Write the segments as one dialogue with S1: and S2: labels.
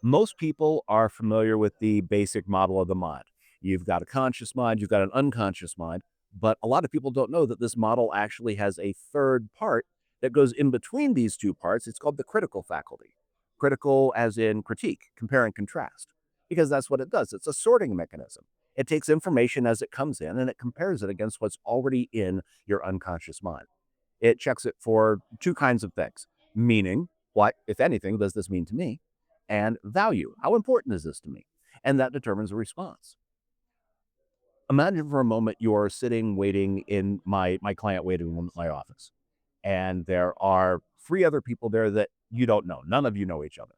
S1: Most people are familiar with the basic model of the mind. You've got a conscious mind, you've got an unconscious mind, but a lot of people don't know that this model actually has a third part that goes in between these two parts. It's called the critical faculty. Critical as in critique, compare and contrast, because that's what it does. It's a sorting mechanism. It takes information as it comes in and it compares it against what's already in your unconscious mind. It checks it for two kinds of things: meaning, what, if anything, does this mean to me? And value, how important is this to me? And that determines a response. Imagine for a moment you're sitting waiting in my client waiting room at my office, and there are three other people there that you don't know. None of you know each other.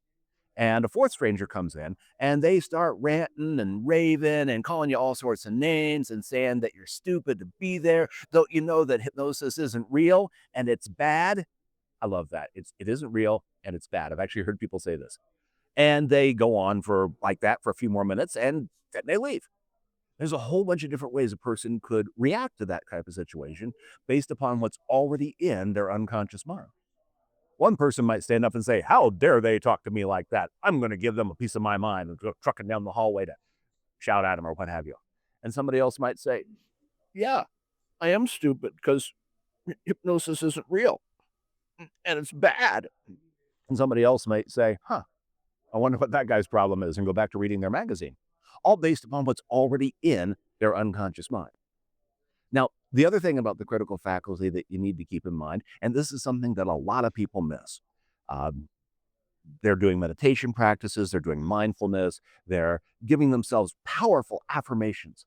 S1: And a fourth stranger comes in and they start ranting and raving and calling you all sorts of names and saying that you're stupid to be there. Though you know that hypnosis isn't real and it's bad. I love that. It isn't real and it's bad. I've actually heard people say this. And they go on for like that for a few more minutes and then they leave. There's a whole bunch of different ways a person could react to that type of situation based upon what's already in their unconscious mind. One person might stand up and say, "How dare they talk to me like that? I'm going to give them a piece of my mind," and go trucking down the hallway to shout at them or what have you. And somebody else might say, "Yeah, I am stupid because hypnosis isn't real and it's bad." And somebody else might say, "Huh, I wonder what that guy's problem is," and go back to reading their magazine, all based upon what's already in their unconscious mind. Now, the other thing about the critical faculty that you need to keep in mind, and this is something that a lot of people miss. Um, they're doing meditation practices, they're doing mindfulness, they're giving themselves powerful affirmations,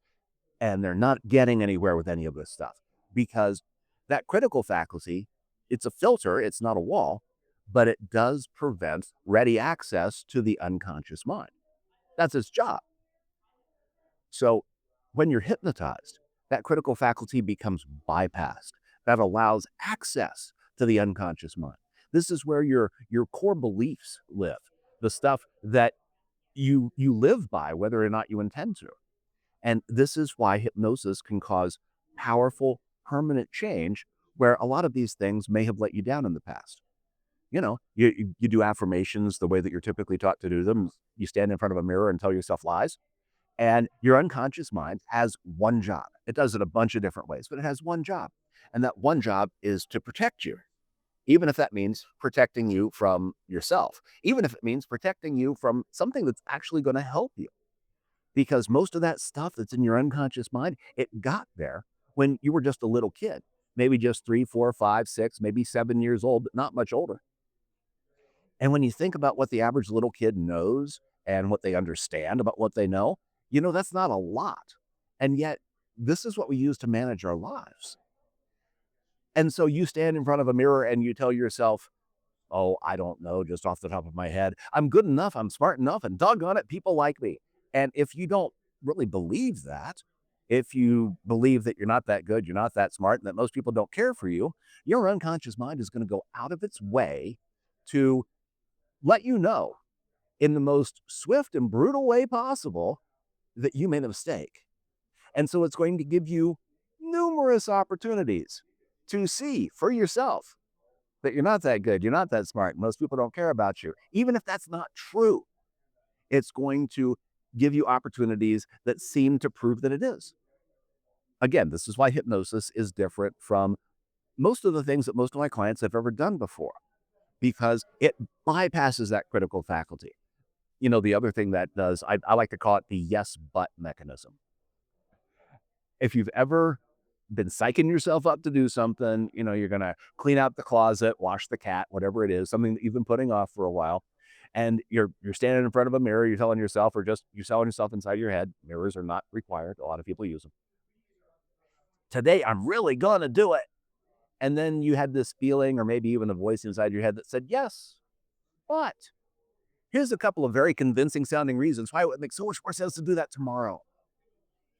S1: and they're not getting anywhere with any of this stuff because that critical faculty, it's a filter, it's not a wall, but it does prevent ready access to the unconscious mind. That's its job. So when you're hypnotized, that critical faculty becomes bypassed. That allows access to the unconscious mind. This is where your core beliefs live, the stuff that you live by, whether or not you intend to. And this is why hypnosis can cause powerful, permanent change where a lot of these things may have let you down in the past. You do affirmations the way that you're typically taught to do them. You stand in front of a mirror and tell yourself lies. And your unconscious mind has one job. It does it a bunch of different ways, but it has one job. And that one job is to protect you, even if that means protecting you from yourself, even if it means protecting you from something that's actually going to help you. Because most of that stuff that's in your unconscious mind, it got there when you were just a little kid, maybe just 3, 4, 5, 6, maybe 7 years old, but not much older. And when you think about what the average little kid knows and what they understand about what they know, that's not a lot. And yet, this is what we use to manage our lives. And so you stand in front of a mirror and you tell yourself, "Oh, I don't know, just off the top of my head. I'm good enough. I'm smart enough. And doggone it, people like me." And if you don't really believe that, if you believe that you're not that good, you're not that smart, and that most people don't care for you, your unconscious mind is going to go out of its way to let you know in the most swift and brutal way possible that you made a mistake. And so it's going to give you numerous opportunities to see for yourself that you're not that good, you're not that smart, most people don't care about you. Even if that's not true, it's going to give you opportunities that seem to prove that it is. Again, this is why hypnosis is different from most of the things that most of my clients have ever done before, because it bypasses that critical faculty. The other thing that does, I like to call it the yes, but mechanism. If you've ever been psyching yourself up to do something, you're going to clean out the closet, wash the cat, whatever it is, something that you've been putting off for a while. And you're standing in front of a mirror, you're telling yourself, or just you're telling yourself inside your head, mirrors are not required. A lot of people use them. Today, I'm really going to do it. And then you had this feeling, or maybe even a voice inside your head that said, "Yes, but here's a couple of very convincing sounding reasons why it would make so much more sense to do that tomorrow."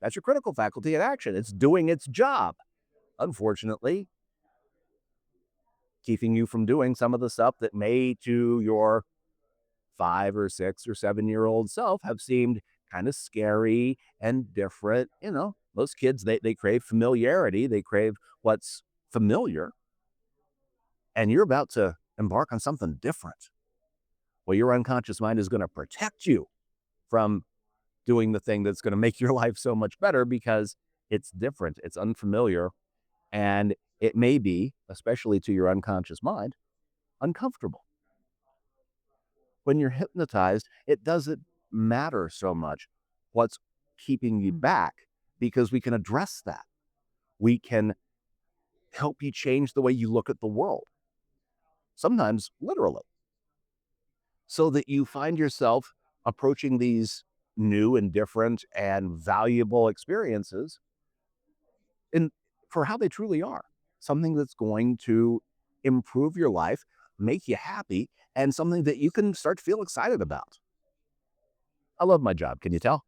S1: That's your critical faculty in action. It's doing its job. Unfortunately, keeping you from doing some of the stuff that may to your 5 or 6 or 7 year old self have seemed kind of scary and different. Most kids, they crave familiarity. They crave what's familiar. And you're about to embark on something different. Well, your unconscious mind is going to protect you from doing the thing that's going to make your life so much better because it's different, it's unfamiliar, and it may be, especially to your unconscious mind, uncomfortable. When you're hypnotized, it doesn't matter so much what's keeping you back because we can address that. We can help you change the way you look at the world, sometimes literally, so that you find yourself approaching these new and different and valuable experiences in for how they truly are. Something that's going to improve your life, make you happy, and something that you can start to feel excited about. I love my job. Can you tell?